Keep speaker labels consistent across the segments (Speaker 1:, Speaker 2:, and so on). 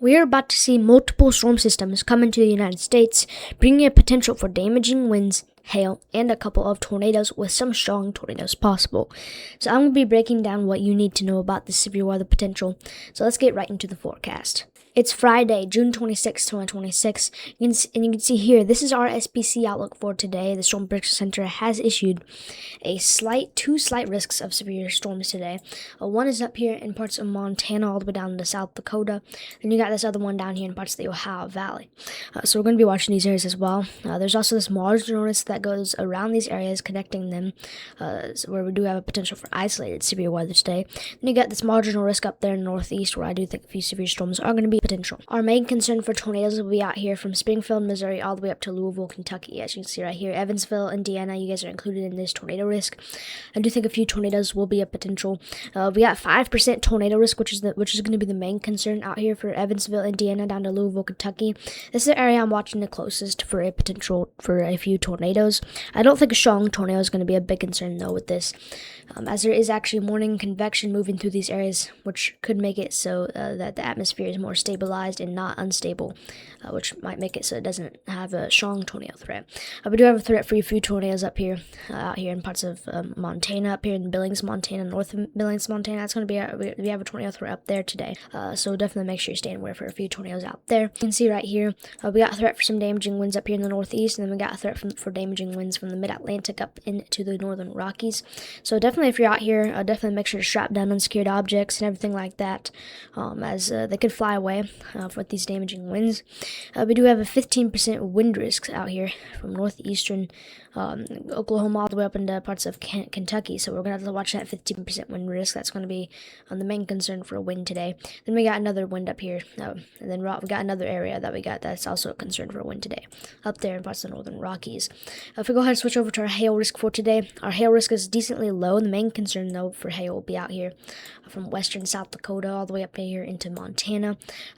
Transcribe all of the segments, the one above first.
Speaker 1: We are about to see multiple storm systems come into the United States, bringing a potential for damaging winds, hail, and a couple of tornadoes, with some strong tornadoes possible. So I'm going to be breaking down what you need to know about the severe weather potential. So let's get right into the forecast. It's Friday, June 26, 2026, and you can see here, this is our SPC outlook for today. The Storm Prediction Center has issued two slight risks of severe storms today. One is up here in parts of Montana all the way down to South Dakota. Then you got this other one down here in parts of the Ohio Valley. So we're going to be watching these areas as well. There's also this marginal risk that goes around these areas, connecting them, where we do have a potential for isolated severe weather today. Then you got this marginal risk up there in the northeast, where I do think a few severe storms are going to be potential. Our main concern for tornadoes will be out here from Springfield, Missouri, all the way up to Louisville, Kentucky. As you can see right here, Evansville, Indiana, you guys are included in this tornado risk. I do think a few tornadoes will be a potential. We got 5% tornado risk, which is going to be the main concern out here for Evansville, Indiana, down to Louisville, Kentucky. This is the area I'm watching the closest for a potential for a few tornadoes. I don't think a strong tornado is going to be a big concern though with this, as there is actually morning convection moving through these areas, which could make it so that the atmosphere is more stabilized and not unstable, which might make it so it doesn't have a strong tornado threat. We do have a threat for a few tornadoes up here, out here in parts of Montana, up here in Billings, Montana, north of Billings, Montana. That's going to be we have a tornado threat up there today, so definitely make sure you're staying aware for a few tornadoes out there. You can see right here, we got a threat for some damaging winds up here in the northeast, and then we got a threat for damaging winds from the mid-Atlantic up into the northern Rockies. So definitely, if you're out here, definitely make sure to strap down unsecured objects and everything like that, as they could fly away with these damaging winds. We do have a 15% wind risk out here from northeastern Oklahoma all the way up into parts of Kentucky, so we're going to have to watch that 15% wind risk. That's going to be the main concern for wind today. Then we got another wind up here, and then we got another area that we got that's also a concern for wind today, up there in parts of the northern Rockies. If we go ahead and switch over to our hail risk for today, our hail risk is decently low. The main concern though for hail will be out here from western South Dakota all the way up here into Montana.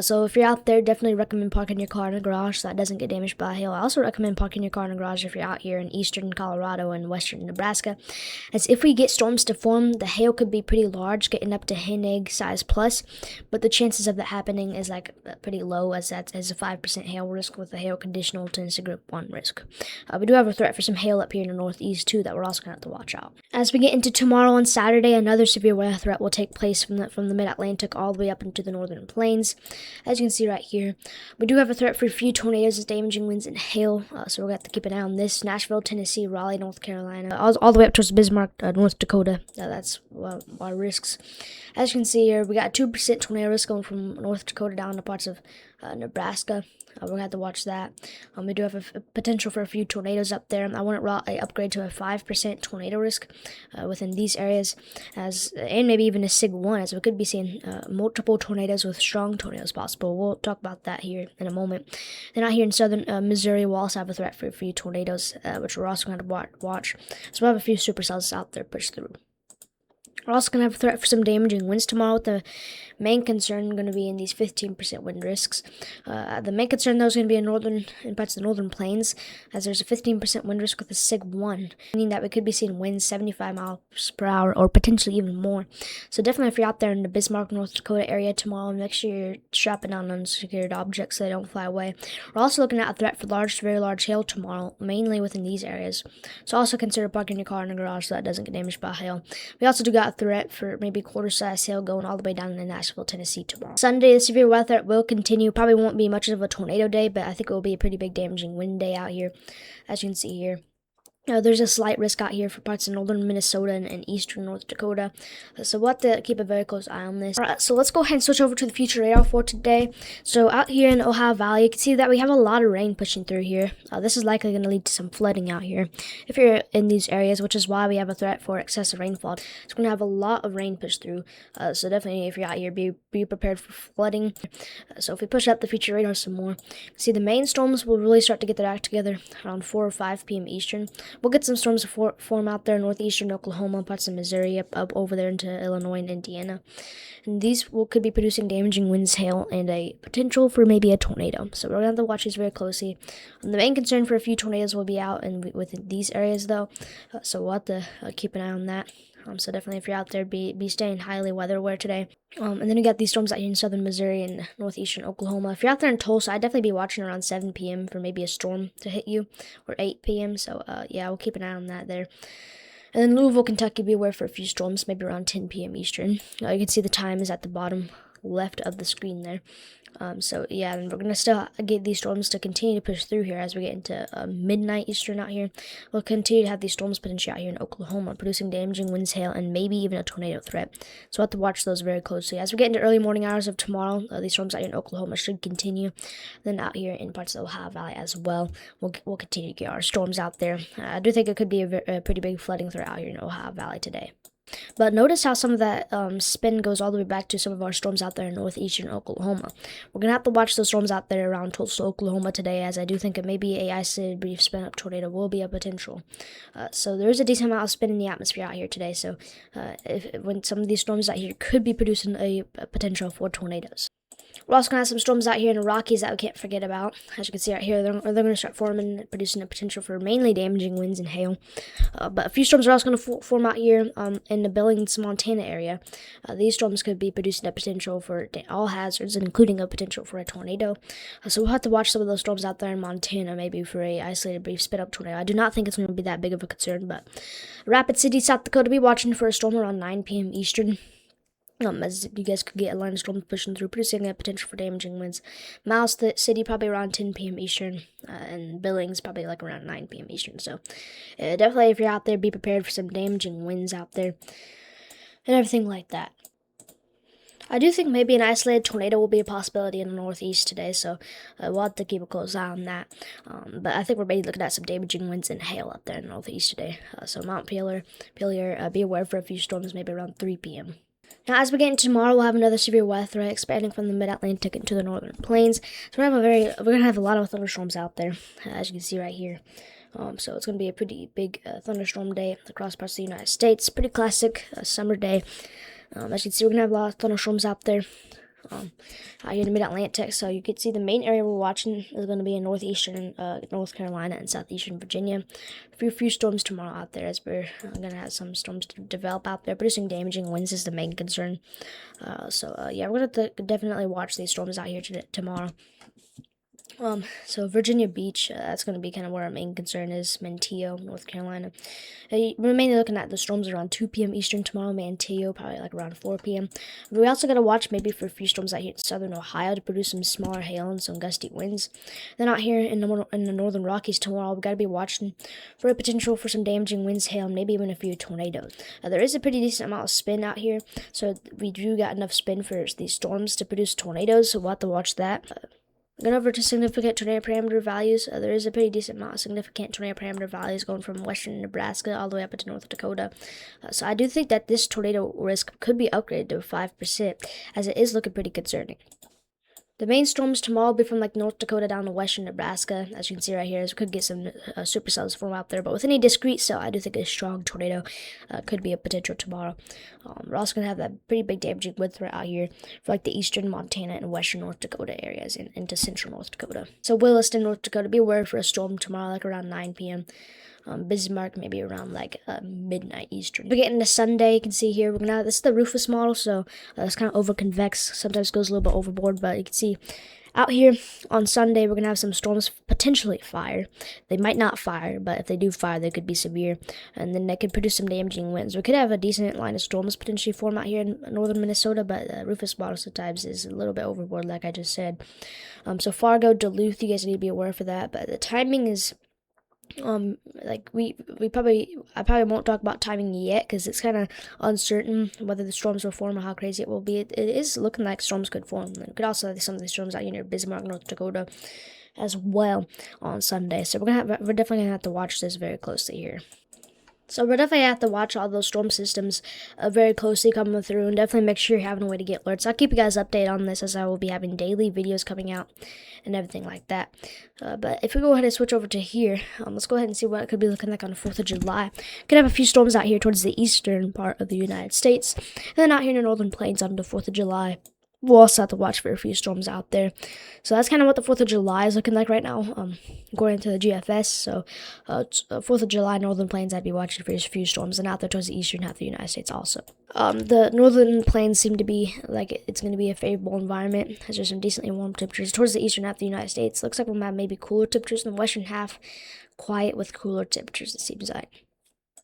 Speaker 1: So if you're out there, definitely recommend parking your car in a garage so that doesn't get damaged by hail. I also recommend parking your car in a garage if you're out here in eastern Colorado and western Nebraska, as if we get storms to form, the hail could be pretty large, getting up to hen egg size plus, but the chances of that happening is like pretty low, as that is a 5% hail risk with a hail conditional to group 1 risk. We do have a threat for some hail up here in the northeast too that we're also going to have to watch out. As we get into tomorrow and Saturday, another severe weather threat will take place from the mid-Atlantic all the way up into the northern plains. As you can see right here, we do have a threat for a few tornadoes, damaging winds, and hail, so we're going to have to keep an eye on this. Nashville, Tennessee, Raleigh, North Carolina, all the way up towards Bismarck, North Dakota. That's our risks. As you can see here, we got 2% tornado risk going from North Dakota down to parts of Nebraska. We're going to have to watch that. We do have a potential for a few tornadoes up there. I want to upgrade to a 5% tornado risk within these areas, and maybe even a SIG 1, as we could be seeing multiple tornadoes with strong tornadoes possible. We'll talk about that here in a moment. Then out here in southern Missouri, we'll also have a threat for a few tornadoes, which we're also going to watch. So we'll have a few supercells out there push through. We're also going to have a threat for some damaging winds tomorrow, with the main concern going to be in these 15% wind risks. The main concern, though, is going to be in parts of the northern plains, as there's a 15% wind risk with a SIG 1, meaning that we could be seeing winds 75 miles per hour or potentially even more. So definitely, if you're out there in the Bismarck, North Dakota area tomorrow, make sure you're strapping down unsecured objects so they don't fly away. We're also looking at a threat for large to very large hail tomorrow, mainly within these areas. So also consider parking your car in a garage so that doesn't get damaged by hail. We also do got a threat for maybe quarter-size hail going all the way down to Nashville, Tennessee tomorrow. Sunday, the severe weather threat will continue. Probably won't be much of a tornado day, but I think it will be a pretty big damaging wind day out here, as you can see here. There's a slight risk out here for parts of northern Minnesota and eastern North Dakota, so we'll have to keep a very close eye on this. Alright, so let's go ahead and switch over to the future radar for today. So out here in the Ohio Valley, you can see that we have a lot of rain pushing through here. This is likely going to lead to some flooding out here if you're in these areas, which is why we have a threat for excessive rainfall. It's going to have a lot of rain push through, so definitely if you're out here, be prepared for flooding. So if we push up the future radar some more, see the main storms will really start to get their act together around 4 or 5 p.m. Eastern. We'll get some storms to form out there in northeastern Oklahoma, parts of Missouri, up over there into Illinois and Indiana. And these could be producing damaging winds, hail, and a potential for maybe a tornado. So we're going to have to watch these very closely. The main concern for a few tornadoes will be out within these areas, though. So we'll have to keep an eye on that. So definitely if you're out there, be staying highly weather aware today. And then you got these storms out here in southern Missouri and northeastern Oklahoma. If you're out there in Tulsa, I'd definitely be watching around 7 p.m. for maybe a storm to hit you, or 8 p.m. So yeah, we'll keep an eye on that there. And then Louisville, Kentucky, be aware for a few storms, maybe around 10 p.m. Eastern. You can see the time is at the bottom left of the screen there. So yeah, and we're gonna still get these storms to continue to push through here as we get into midnight Eastern out here. We'll continue to have these storms potentially out here in Oklahoma, producing damaging winds, hail, and maybe even a tornado threat. So we'll have to watch those very closely. As we get into early morning hours of tomorrow, these storms out here in Oklahoma should continue. Then out here in parts of the Ohio Valley as well, we'll continue to get our storms out there. I do think it could be a pretty big flooding threat out here in Ohio Valley today. But notice how some of that spin goes all the way back to some of our storms out there in northeastern Oklahoma. We're going to have to watch those storms out there around Tulsa, Oklahoma today, as I do think it may be a isolated brief spin-up tornado will be a potential. So there is a decent amount of spin in the atmosphere out here today, so when some of these storms out here could be producing a potential for tornadoes. We're also going to have some storms out here in the Rockies that we can't forget about. As you can see right here, they're going to start forming, producing a potential for mainly damaging winds and hail. But a few storms are also going to form out here in the Billings, Montana area. These storms could be producing a potential for all hazards, including a potential for a tornado. So we'll have to watch some of those storms out there in Montana, maybe for a isolated brief spin-up tornado. I do not think it's going to be that big of a concern, but Rapid City, South Dakota, be watching for a storm around 9 p.m. Eastern. As you guys could get a line of storms pushing through, producing a potential for damaging winds. Miles City probably around 10 p.m. Eastern, and Billings probably like around 9 p.m. Eastern. So definitely if you're out there, be prepared for some damaging winds out there and everything like that. I do think maybe an isolated tornado will be a possibility in the northeast today, so we'll have to keep a close eye on that. But I think we're maybe looking at some damaging winds and hail up there in the northeast today. So Mount Pillar, be aware for a few storms maybe around 3 p.m. Now, as we get into tomorrow, we'll have another severe weather threat expanding from the mid-Atlantic into the northern plains. So we're gonna have a lot of thunderstorms out there, as you can see right here. So it's gonna be a pretty big thunderstorm day across parts of the United States. Pretty classic summer day. As you can see, we're gonna have a lot of thunderstorms out there. Out here in the mid-Atlantic, so you can see the main area we're watching is going to be in northeastern North Carolina and southeastern Virginia. A few storms tomorrow out there, as we're going to have some storms to develop out there. Producing damaging winds is the main concern. Yeah, we're going to definitely watch these storms out here tomorrow. So Virginia Beach, that's going to be kind of where our main concern is. Manteo, North Carolina. We're mainly looking at the storms around 2 p.m. Eastern tomorrow. Manteo, probably like around 4 p.m. But we also got to watch maybe for a few storms out here in southern Ohio to produce some smaller hail and some gusty winds. Then out here in the northern Rockies tomorrow, we've got to be watching for a potential for some damaging winds, hail, and maybe even a few tornadoes. There is a pretty decent amount of spin out here, so we do got enough spin for these storms to produce tornadoes, so we'll have to watch that. Going over to significant tornado parameter values, there is a pretty decent amount of significant tornado parameter values going from western Nebraska all the way up into North Dakota. So I do think that this tornado risk could be upgraded to 5%, as it is looking pretty concerning. The main storms tomorrow will be from like North Dakota down to western Nebraska. As you can see right here, we could get some supercells form out there. But with any discrete cell, I do think a strong tornado could be a potential tomorrow. We're also going to have that pretty big damaging wind threat out here for like the eastern Montana and western North Dakota areas and into central North Dakota. So Williston, North Dakota, be aware for a storm tomorrow like around 9 p.m. Bismarck maybe around like midnight Eastern. We get into Sunday, you can see here we're gonna this is the Rufus model, so it's kind of over convex, sometimes goes a little bit overboard, but you can see out here on Sunday we're gonna have some storms potentially fire. They might not fire, but if they do fire, they could be severe, and then they could produce some damaging winds. We could have a decent line of storms potentially form out here in northern Minnesota, but Rufus model sometimes is a little bit overboard, like I just said. So Fargo, Duluth, you guys need to be aware for that, but the timing is like I probably won't talk about timing yet because it's kind of uncertain whether the storms will form or how crazy it will be. It is looking like storms could form. And we could also have some of the storms out here near Bismarck, North Dakota, as well on Sunday. So we're definitely gonna have to watch this very closely here. So we're definitely have to watch all those storm systems very closely coming through, and definitely make sure you're having a way to get alerts. I'll keep you guys updated on this as I will be having daily videos coming out and everything like that. But if we go ahead and switch over to here, let's go ahead and see what it could be looking like on the 4th of July. Could have a few storms out here towards the eastern part of the United States, and then out here in the northern plains on the 4th of July. we'll also have to watch for a few storms out there. So that's kind of what the 4th of July is looking like right now, according to the GFS. So 4th of July, Northern Plains, I'd be watching for a few storms, and out there towards the eastern half of the United States also. The Northern Plains seem to be like it's going to be a favorable environment, as there's some decently warm temperatures. Towards the eastern half of the United States, looks like we'll have maybe cooler temperatures in the western half, quiet with cooler temperatures, it seems like.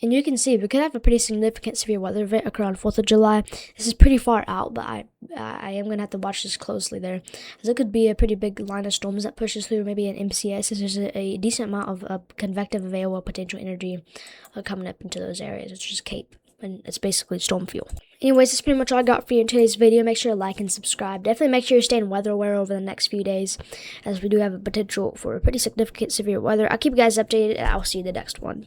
Speaker 1: And you can see we could have a pretty significant severe weather event occur on 4th of July. This is pretty far out, but I am going to have to watch this closely there, as it could be a pretty big line of storms that pushes through maybe an MCS, as there's a decent amount of convective available potential energy coming up into those areas, which is CAPE, and it's basically storm fuel. Anyways, that's pretty much all I got for you in today's video. Make sure to like and subscribe. Definitely make sure you're staying weather aware over the next few days, as we do have a potential for a pretty significant severe weather. I'll keep you guys updated, and I'll see you in the next one.